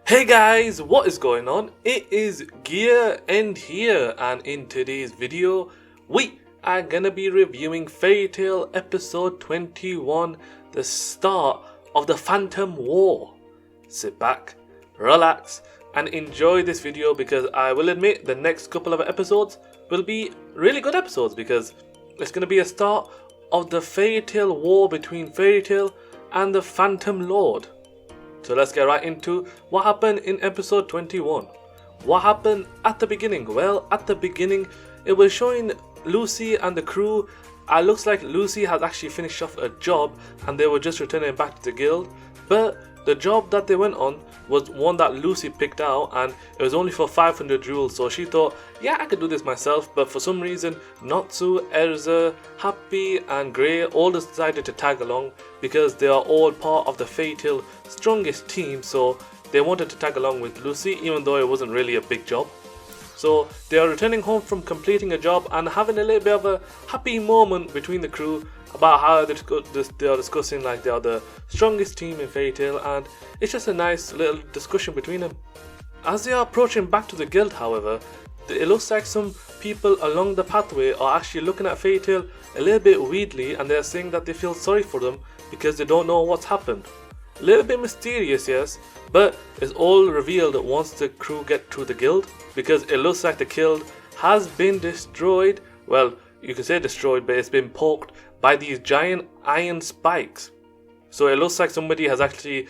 Hey guys, what is going on? It is Gear End here, and in today's video, we are gonna be reviewing Fairy Tail episode 21, the start of the Phantom War. Sit back, relax, and enjoy this video because I will admit the next couple of episodes will be really good episodes because it's gonna be a start of the Fairy Tail war between Fairy Tail and the Phantom Lord. So let's get right into what happened in episode 21. What happened at the beginning? Well, at the beginning, it was showing Lucy and the crew. It looks like Lucy has actually finished off a job and they were just returning back to the guild. But the job that they went on was one that Lucy picked out and it was only for 500 jewels. So she thought, yeah, I could do this myself. But for some reason, Natsu, Erza, Happy and Grey all decided to tag along because they are all part of the Fairy Tail strongest team. So they wanted to tag along with Lucy even though it wasn't really a big job. So they are returning home from completing a job and having a little bit of a happy moment between the crew about how they are discussing like they are the strongest team in Fairy Tail, and it's just a nice little discussion between them. As they are approaching back to the guild, however, it looks like some people along the pathway are actually looking at Fairy Tail a little bit weirdly, and they're saying that they feel sorry for them because they don't know what's happened. A little bit mysterious, yes, but it's all revealed once the crew get to the guild because it looks like the guild has been destroyed. Well, you can say destroyed, but it's been poked by these giant iron spikes. So it looks like somebody has actually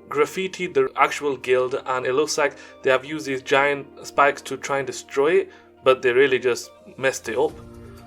graffitied the actual guild and it looks like they have used these giant spikes to try and destroy it, but they really just messed it up.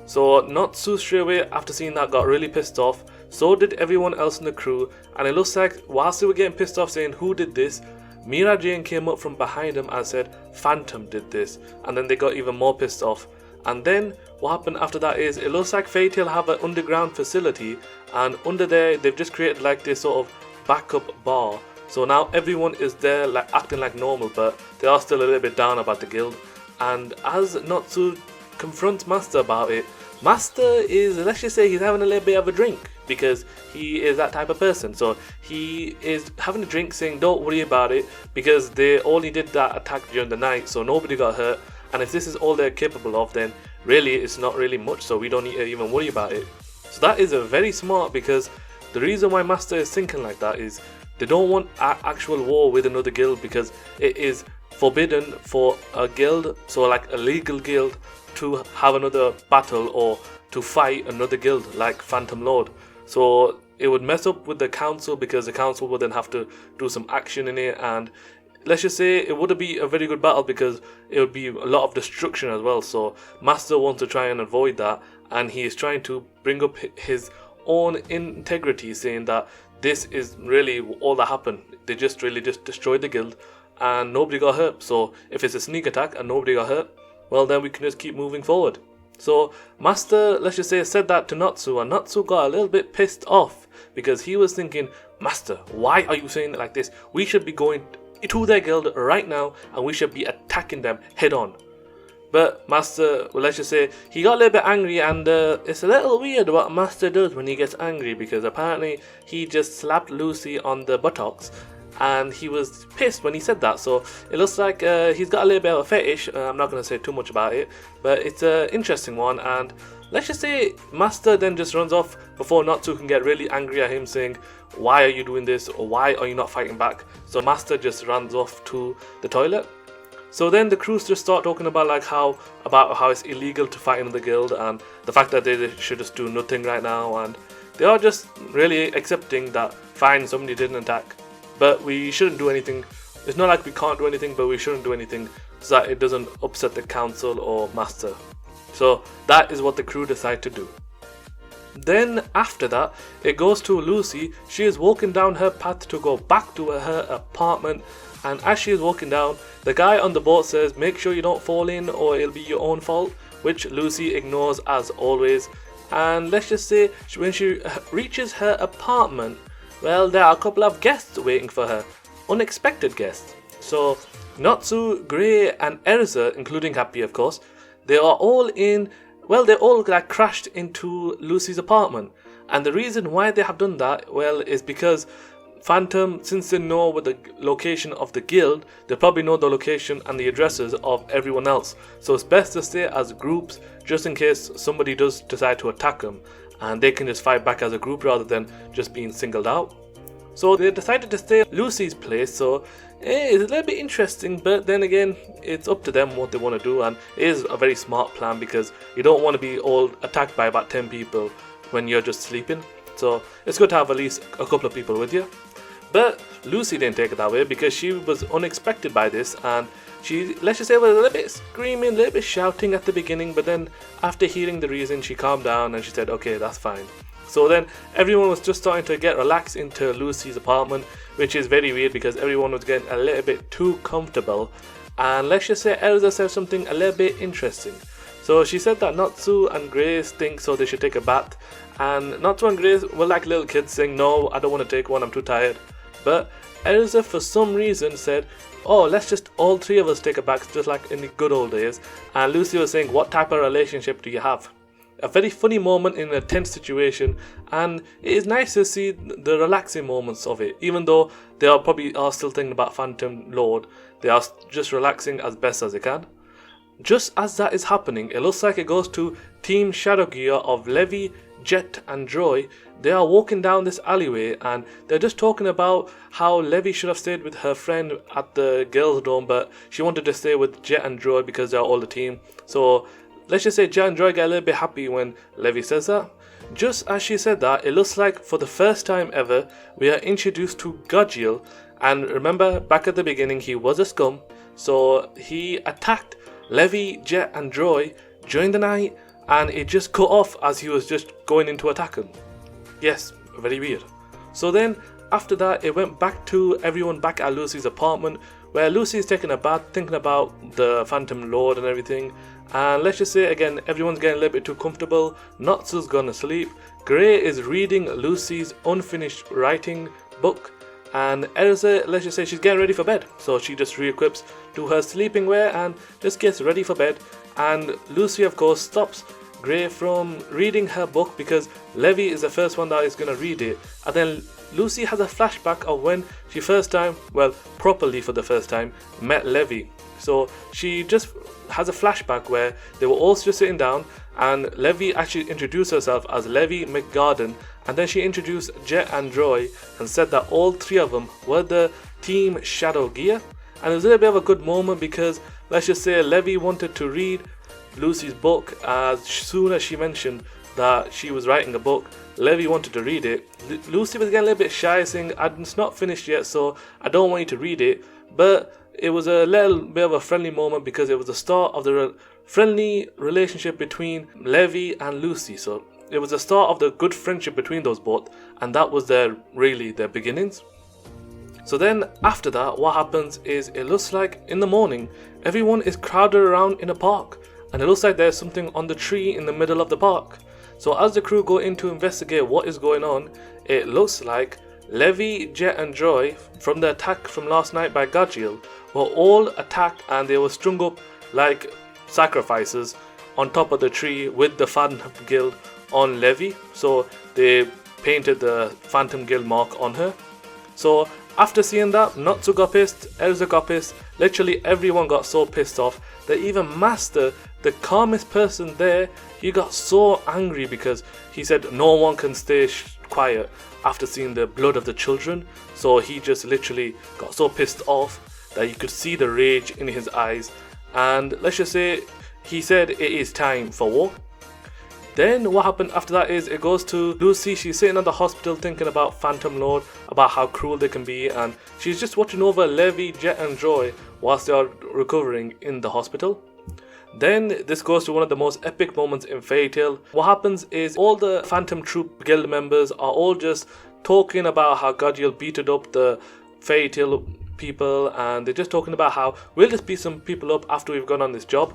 So Natsu straight away after seeing that got really pissed off. So did everyone else in the crew, and it looks like whilst they were getting pissed off saying who did this, Mira Jane came up from behind them and said Phantom did this, and then they got even more pissed off. And then what happened after that is it looks like Fairy Tail have an underground facility, and under there they've just created like this sort of backup bar. So now everyone is there like acting like normal, but they are still a little bit down about the guild. And as Natsu confronts Master about it, Master is, let's just say, he's having a little bit of a drink because he is that type of person. So he is having a drink saying don't worry about it because they only did that attack during the night, so nobody got hurt. And if this is all they're capable of, then really it's not really much, so we don't need to even worry about it. So that is a very smart, because the reason why Master is thinking like that is they don't want actual war with another guild because it is forbidden for a guild, so like a legal guild, to have another battle or to fight another guild like Phantom Lord. So it would mess up with the council because the council would then have to do some action in it, and let's just say it wouldn't be a very good battle because it would be a lot of destruction as well. So Master wants to try and avoid that, and he is trying to bring up his own integrity, saying that this is really all that happened. They just really just destroyed the guild and nobody got hurt. So if it's a sneak attack and nobody got hurt, well then we can just keep moving forward. So Master, let's just say, said that to Natsu, and Natsu got a little bit pissed off because he was thinking, Master, why are you saying it like this? We should be going to their guild right now and we should be attacking them head on. But Master, well, let's just say, he got a little bit angry, and it's a little weird what Master does when he gets angry because apparently he just slapped Lucy on the buttocks and he was pissed when he said that. So it looks like he's got a little bit of a fetish. I'm not going to say too much about it, but it's an interesting one. And let's just say Master then just runs off before Natsu can get really angry at him saying, why are you doing this, or why are you not fighting back? So Master just runs off to the toilet. So then the crews just start talking about like how it's illegal to fight in the guild and the fact that they should just do nothing right now, and they are just really accepting that fine, somebody didn't attack, but we shouldn't do anything. It's not like we can't do anything, but we shouldn't do anything so that it doesn't upset the council or Master. So that is what the crew decide to do. Then after that, it goes to Lucy. She is walking down her path to go back to her apartment, and as she is walking down, the guy on the boat says make sure you don't fall in or it'll be your own fault, which Lucy ignores as always. And let's just say when she reaches her apartment, well, there are a couple of guests waiting for her, unexpected guests. So Natsu, Grey and Erza, including Happy of course, they are all in, well, they all like crashed into Lucy's apartment. And the reason why they have done that, well, is because Phantom, since they know what the location of the guild, they probably know the location and the addresses of everyone else. So it's best to stay as groups just in case somebody does decide to attack them, and they can just fight back as a group rather than just being singled out. So they decided to stay at Lucy's place, so it's a little bit interesting, but then again, it's up to them what they want to do, and it is a very smart plan because you don't want to be all attacked by about 10 people when you're just sleeping. So it's good to have at least a couple of people with you. But Lucy didn't take it that way because she was unexpected by this, and she, let's just say, was a little bit screaming, a little bit shouting at the beginning, but then after hearing the reason, she calmed down and she said, okay, that's fine. So then everyone was just starting to get relaxed into Lucy's apartment, which is very weird because everyone was getting a little bit too comfortable. And let's just say Elsa said something a little bit interesting. So she said that Natsu and Grace think so they should take a bath, and Natsu and Grace were like little kids saying, no, I don't want to take one, I'm too tired. But Elsa for some reason said, oh, let's just all three of us take a bath just like in the good old days. And Lucy was saying, what type of relationship do you have? A very funny moment in a tense situation, and it is nice to see the relaxing moments of it. Even though they are probably still thinking about Phantom Lord, they are just relaxing as best as they can. Just as that is happening, it looks like it goes to Team Shadow Gear of Levi, Jet and Joy. They are walking down this alleyway and they're just talking about how Levi should have stayed with her friend at the girls' dorm, but she wanted to stay with Jet and Joy because they're all the team. So let's just say Jet and Joy get a little bit happy when Levi says that. Just as she said that, it looks like for the first time ever, we are introduced to Gudgeal. And remember, back at the beginning, he was a scum. So he attacked Levi, Jet and Joy during the night, and it just cut off as he was just going in to attack him. Yes, very weird. So then, after that, it went back to everyone back at Lucy's apartment, where Lucy's taking a bath, thinking about the Phantom Lord and everything. And let's just say again, everyone's getting a little bit too comfortable. Natsu's gone to sleep. Gray is reading Lucy's unfinished writing book. And Elsa, let's just say she's getting ready for bed. So she just re-equips to her sleeping wear and just gets ready for bed. And Lucy, of course, stops Gray from reading her book because Levi is the first one that is going to read it. And then Lucy has a flashback of when she first time, well, properly for the first time, met Levi. So she just has a flashback where they were all just sitting down and Levi actually introduced herself as Levi McGarden, and then she introduced Jet and Joy and said that all three of them were the Team Shadow Gear. And it was a little bit of a good moment because let's just say Levi wanted to read Lucy's book. As soon as she mentioned that she was writing a book, Levi wanted to read it. Lucy was getting a little bit shy, saying, it's not finished yet, so I don't want you to read it. But it was a little bit of a friendly moment because it was the start of the friendly relationship between Levi and Lucy. So it was the start of the good friendship between those both, and that was their beginnings. So then after that, what happens is it looks like in the morning everyone is crowded around in a park, and it looks like there's something on the tree in the middle of the park. So as the crew go in to investigate what is going on, it looks like Levi, Jet and Joy from the attack from last night by Gudgeal were all attacked, and they were strung up like sacrifices on top of the tree with the Phantom Guild on Levi. So they painted the Phantom Guild mark on her. So after seeing that, Natsu got pissed, Elsa got pissed, literally everyone got so pissed off that even Master, the calmest person there, he got so angry because he said no one can stay quiet after seeing the blood of the children. So he just literally got so pissed off that you could see the rage in his eyes, and let's just say he said it is time for war. Then what happened after that is it goes to Lucy. She's sitting at the hospital thinking about Phantom Lord, about how cruel they can be, and she's just watching over Levi, Jet and Joy whilst they are recovering in the hospital. Then this goes to one of the most epic moments in Fairy Tail. What happens is all the Phantom Troop Guild members are all just talking about how Gudgeal beated up the Fairy Tail people, and they're just talking about how we'll just beat some people up after we've gone on this job.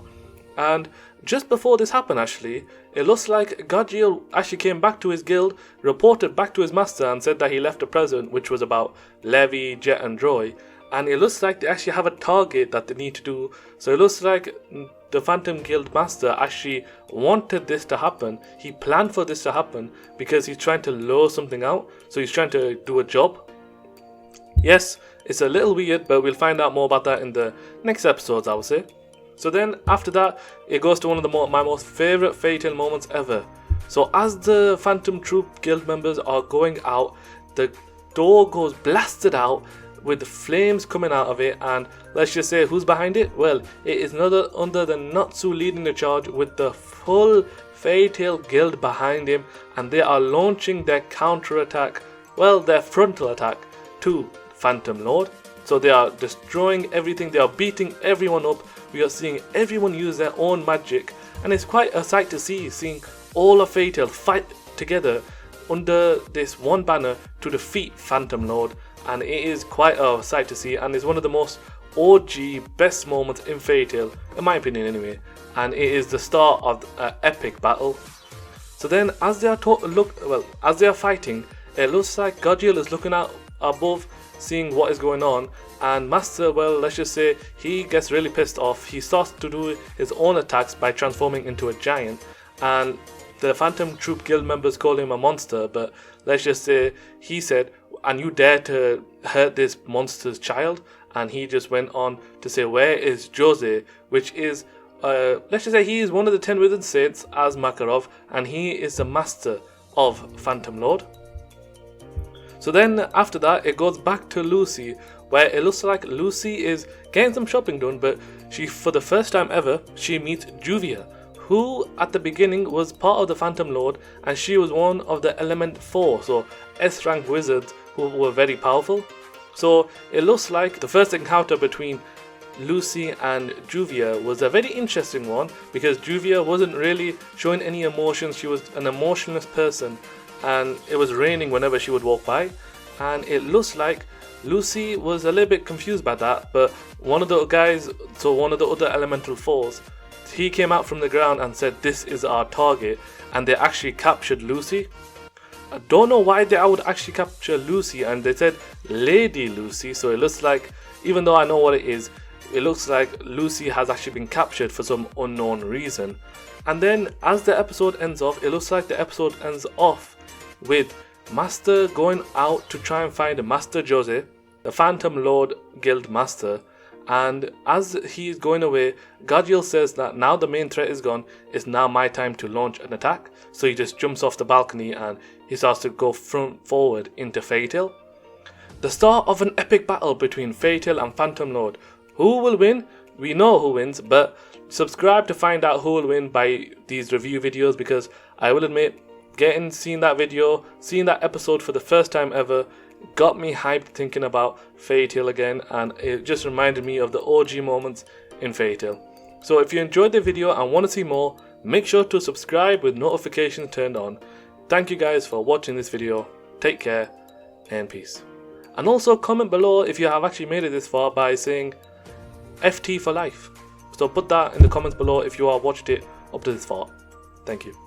And just before this happened, actually, it looks like Gudgeal actually came back to his guild, reported back to his master and said that he left a present which was about Levi, Jet and Joy. And it looks like they actually have a target that they need to do. So it looks like the Phantom Guild Master actually wanted this to happen. He planned for this to happen because he's trying to lure something out. So he's trying to do a job. Yes, it's a little weird, but we'll find out more about that in the next episodes, I would say. So then, after that, it goes to one of my most favourite Fairy Tail moments ever. So as the Phantom Troop guild members are going out, the door goes blasted out with the flames coming out of it, and let's just say who's behind it? Well, it is none other than Natsu leading the charge with the full Fairy Tail guild behind him, and they are launching their counter-attack, well, their frontal attack to Phantom Lord. So they are destroying everything, they are beating everyone up, we are seeing everyone use their own magic, and it's quite a sight to see, seeing all of Fairy Tail fight together under this one banner to defeat Phantom Lord, and it is quite a sight to see, and it's one of the most OG best moments in Fairy Tail, in my opinion anyway, and it is the start of an epic battle. So then as they are fighting, it looks like Gajeel is looking out above, seeing what is going on, and Master, well, let's just say he gets really pissed off. He starts to do his own attacks by transforming into a giant, and the Phantom Troop guild members call him a monster, but let's just say he said, and you dare to hurt this monster's child? And he just went on to say, where is Jose? Which is, let's just say he is one of the 10 Wizard Saints as Makarov, and he is the master of Phantom Lord. So then after that, it goes back to Lucy, where it looks like Lucy is getting some shopping done, but she, for the first time ever, she meets Juvia, who at the beginning was part of the Phantom Lord, and she was one of the Element 4, so S-rank wizards who were very powerful. So it looks like the first encounter between Lucy and Juvia was a very interesting one, because Juvia wasn't really showing any emotions. She was an emotionless person, and it was raining whenever she would walk by, and it looks like Lucy was a little bit confused by that, but one of the guys, so one of the other Elemental 4s, he came out from the ground and said, this is our target, and they actually captured Lucy. I don't know why they would actually capture Lucy, and they said Lady Lucy, so it looks like, even though I know what it is, it looks like Lucy has actually been captured for some unknown reason. And then as the episode ends off, it looks like the episode ends off with Master going out to try and find Master Jose, the Phantom Lord Guild Master, and as he's going away, Gajeel says that now the main threat is gone, it's now my time to launch an attack. So he just jumps off the balcony and he starts to go forward into Fairy Tail. The start of an epic battle between Fairy Tail and Phantom Lord. Who will win? We know who wins, but subscribe to find out who will win by these review videos, because I will admit, seeing that video, seeing that episode for the first time ever, got me hyped thinking about Fairy Tail again, and it just reminded me of the OG moments in Fairy Tail. So if you enjoyed the video and want to see more, make sure to subscribe with notifications turned on. Thank you guys for watching this video. Take care and peace. And also comment below if you have actually made it this far by saying FT for life. So put that in the comments below if you have watched it up to this far. Thank you.